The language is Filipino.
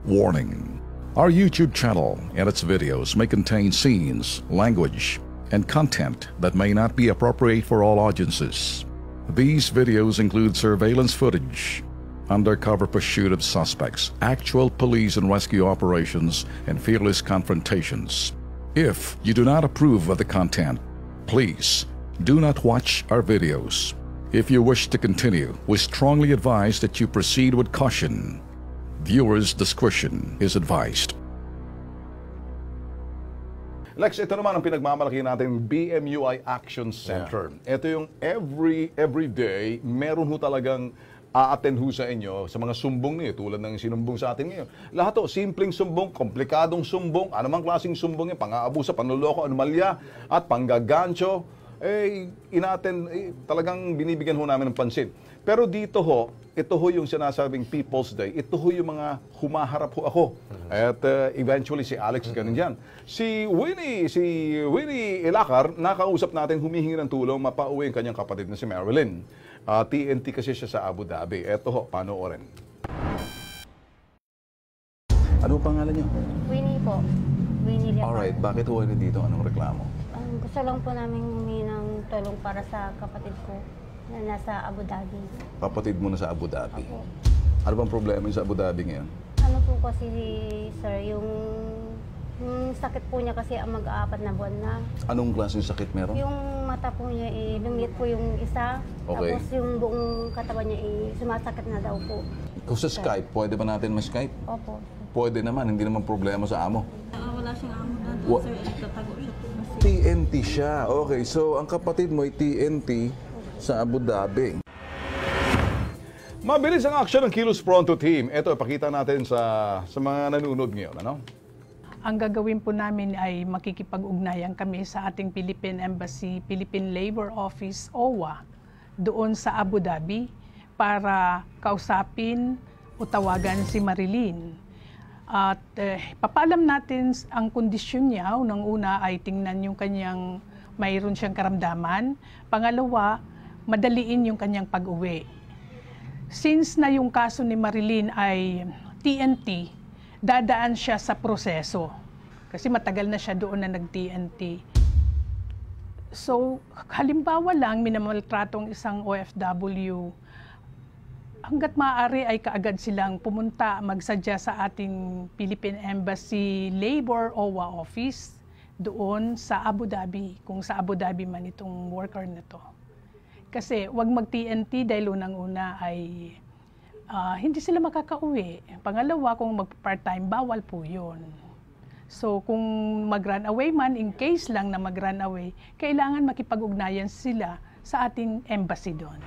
Warning: our YouTube channel and its videos may contain scenes, language, and content that may not be appropriate for all audiences. These videos include surveillance footage, undercover pursuit of suspects, actual police and rescue operations, and fearless confrontations. If you do not approve of the content, please do not watch our videos. If you wish to continue, we strongly advise that you proceed with caution. Viewers' discretion is advised. Lex, ito naman ang pinagmamalaki natin, BMUI Action Center. Ito yung every day, meron ho talagang a-attend ho sa inyo sa mga sumbong niyo, tulad ng sinumbong sa atin ngayon. Lahat to, simpleng sumbong, komplikadong sumbong, anumang klaseng sumbong yan, pang-aabuso, panloloko, anomalya, at panggagancho, talagang binibigyan ho namin ng pansin. Pero dito ho, ito ho yung sinasabing People's Day. Ito ho yung mga humaharap ho ako. At eventually si Alex ganun yan. Si Winnie Ilakar, nakausap natin, humihingi ng tulong, mapauwi ang kanyang kapatid na si Marilyn. TNT kasi siya sa Abu Dhabi. Ito ho, panoorin. Ano pangalan niyo? Winnie po. Winnie Ilakar. Alright, bakit ho dito? Anong reklamo? Gusto lang po namin humingi ng tulong para sa kapatid ko na nasa Abu Dhabi. Kapatid mo na sa Abu Dhabi? Opo. Ano bang problema yung sa Abu Dhabi ngayon? Ano po kasi, sir, yung sakit po niya kasi ang mag-aapat na buwan na. Anong klaseng sakit meron? Yung mata po niya, lumit po yung isa. Okay. Tapos yung buong katawan niya, sumasakit na daw po. Kung sa Skype, pwede ba natin ma-Skype? Opo. Pwede naman, hindi naman problema sa amo. Wala siyang amo na doon, sir. Tatago siya po. TNT siya. Okay, so ang kapatid mo ay TNT sa Abu Dhabi. Mabilis ang action ng Kilos Pronto Team. Ito, ipakita natin sa mga nanonood ngayon. Ano? Ang gagawin po namin ay makikipag-ugnayan kami sa ating Philippine Embassy, Philippine Labor Office, OWA, doon sa Abu Dhabi para kausapin o tawagan si Marilyn. At papaalam natin ang kondisyon niya. Unang-una ay tingnan yung kanyang mayroon siyang karamdaman. Pangalawa, madaliin yung kanyang pag-uwi. Since na yung kaso ni Marilyn ay TNT, dadaan siya sa proseso. Kasi matagal na siya doon na nag-TNT. So, halimbawa lang, minamaltratong isang OFW, hanggat maaari ay kaagad silang pumunta, magsadya sa ating Philippine Embassy Labor OWA Office doon sa Abu Dhabi, kung sa Abu Dhabi man itong worker na to. Kasi wag mag-TNT dahil unang-una ay hindi sila makakauwi. Pangalawa, kung mag-part-time, bawal po yun. So kung mag-run away man, in case lang na mag-run away, kailangan makipag-ugnayan sila sa ating embassy doon.